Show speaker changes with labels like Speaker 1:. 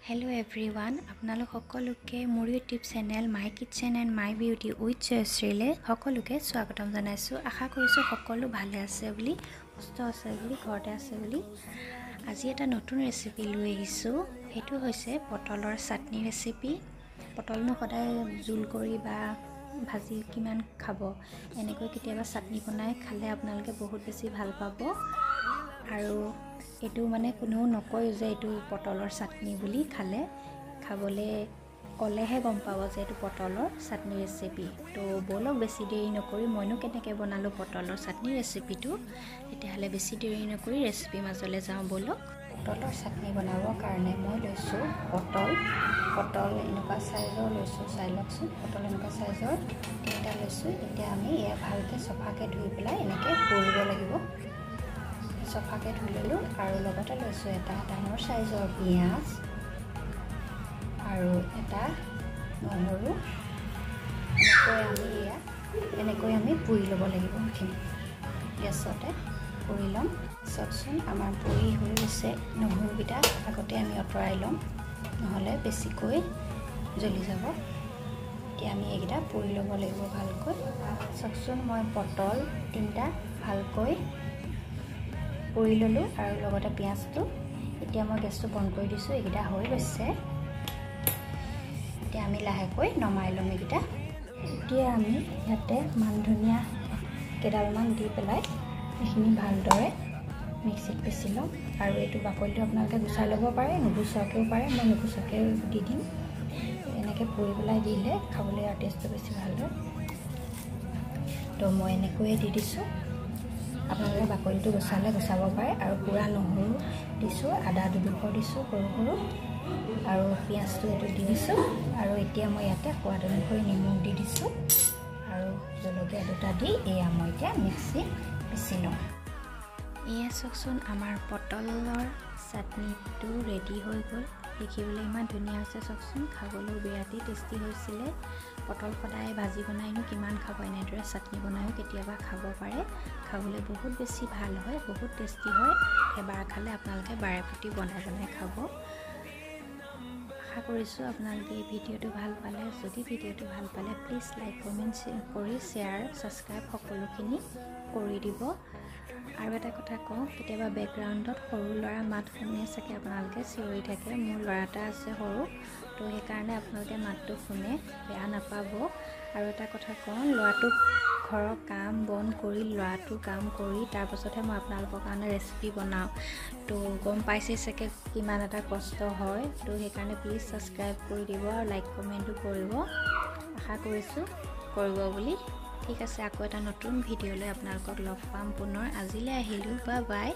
Speaker 1: Hello everyone, আপোনালোক সকলোকে মোৰ YouTube channel my kitchen and my beauty with জয়শ্ৰীলে সকলোকে স্বাগতম জনাইছো। আশা কৰিছো সকলো ভালে আছে বুলি, সুস্থ আছে বুলি, ঘৰতে আছে বুলি। আজি এটা নতুন ৰেচিপি লৈ আহিছো। সেইটো হৈছে পটলৰ চাটনি ৰেচিপি। পটলনো সদায় জোল কৰি বা ভাজি কিমান খাব, এনেকৈ কেতিয়াবা চাটনি বনাই খালে আপোনালোকে বহুত বেছি ভাল পাব। আৰু এটো মানে কোনো নকয় যে এটো পটলৰ চাটনি বুলি, খাবলে কলেহে গম পাব যে এটো পটলৰ চাটনি ৰেচিপি। তো বলক বেছি দেৰি নকৰি মইনো কেনেকৈ বনালো পটলৰ চাটনি ৰেচিপিটো, তেতিয়াহ'লে বেছি দেৰি নকৰি ৰেচিপি মাজলৈ যাওঁ বলক। পটলৰ চাটনি বনাবৰ কাৰণে মই লৈছোঁ পটল এনেকুৱা চাইজৰ লৈছোঁ, চাই লওকচোন। পটল এনেকুৱা চাইজৰ তিনিটা লৈছোঁ। এতিয়া আমি এয়া ভালকৈ চফাকৈ ধুই পেলাই এনেকৈ পুৰিব লাগিব। চফাকৈ ধুই ল'লোঁ আৰু লগতে লৈছোঁ এটা ডাঙৰ চাইজৰ পিঁয়াজ আৰু এটা নহৰু। এনেকৈ আমি পুৰি ল'ব লাগিব। এইখিনি গেছতে পুৰি ল'ম। চাওকচোন আমাৰ পুৰি হৈ গৈছে। নহৰুকেইটা আগতে আমি আঁতৰাই ল'ম, নহ'লে বেছিকৈ জ্বলি যাব। এতিয়া আমি এইকেইটা পুৰি ল'ব লাগিব ভালকৈ। চাওকচোন মই পটল তিনিটা ভালকৈ পুৰি ল'লোঁ আৰু লগতে পিঁয়াজটো। এতিয়া মই গেছটো বন্ধ কৰি দিছোঁ। এইকেইটা হৈ গৈছে। এতিয়া আমি লাহেকৈ নমাই ল'ম এইকেইটা। এতিয়া আমি ইয়াতে মান ধনিয়া কেইডালমান দি পেলাই এইখিনি ভালদৰে মিক্সিত পিচি ল'ম। আৰু এইটো বাকলিটো আপোনালোকে গুচাই ল'ব পাৰে, নুগুচোৱাকৈও পাৰে। মই নুগুচোৱাকৈ দি দিম। এনেকৈ পুৰি পেলাই দিলে খাবলৈ আৰু টেষ্টটো বেছি ভাল হয়। তো মই এনেকৈয়ে দি দিছোঁ। আপোনালোকে বাকলিটো গুচালে গুচাব পাৰে। আৰু পুৰা নহৰু দিছোঁ, আদা দুডোখৰ দিছোঁ সৰু সৰু, আৰু পিঁয়াজটো এইটো দি দিছোঁ। আৰু এতিয়া মই ইয়াতে সোৱাদ অনুসৰি নিমখ দি দিছোঁ আৰু জলকীয়া দুটা দি এয়া মই এতিয়া মিক্সিত পিচি লওঁ। এয়া চাওকচোন আমাৰ পটলৰ চাটনিটো ৰেডি হৈ গ'ল। দেখিবলৈ ইমান ধুনীয়া হৈছে চাওকচোন। খাবলৈও বিৰাটেই টেষ্টি হৈছিলে। পটল সদায় ভাজি বনাইনো কিমান খাব, এনেদৰে চাটনি বনায়ো কেতিয়াবা খাব পাৰে। খাবলৈ বহুত বেছি ভাল হয়, বহুত টেষ্টি হয়। এবাৰ খালে আপোনালোকে বাৰে প্ৰতি বনাই খাব। আশা কৰিছোঁ আপোনালোকে এই ভিডিঅ'টো ভাল পালে। যদি ভিডিঅ'টো ভাল পালে প্লিজ লাইক কমেণ্ট কৰি শ্বেয়াৰ ছাবস্ক্ৰাইব সকলোখিনি কৰি দিব। আৰু এটা কথা কওঁ, কেতিয়াবা বেকগ্ৰাউণ্ডত সৰু ল'ৰা মাত শুনে চাগে, আপোনালোকে চিঞৰি থাকে। মোৰ ল'ৰা এটা আছে সৰু, তো সেইকাৰণে আপোনালোকে মাতটো শুনে, বেয়া নাপাব। আৰু এটা কথা কওঁ, ল'ৰাটোক ঘৰৰ কাম বন কৰি ল'ৰাটোৰ কাম কৰি তাৰপাছতহে মই আপোনালোকৰ কাৰণে ৰেচিপি বনাওঁ। তো গম পাইছেই চাগে কিমান এটা কষ্ট হয়। তো সেইকাৰণে প্লিজ ছাবস্ক্ৰাইব কৰি দিব আৰু লাইক কমেণ্টো কৰিব। আশা কৰিছোঁ কৰিব বুলি। ঠিক আছে, আকৌ এটা নতুন ভিডিঅ'লৈ আপোনালোকক লগ পাম পুনৰ। আজিলৈ আহিলোঁ, বাই বাই।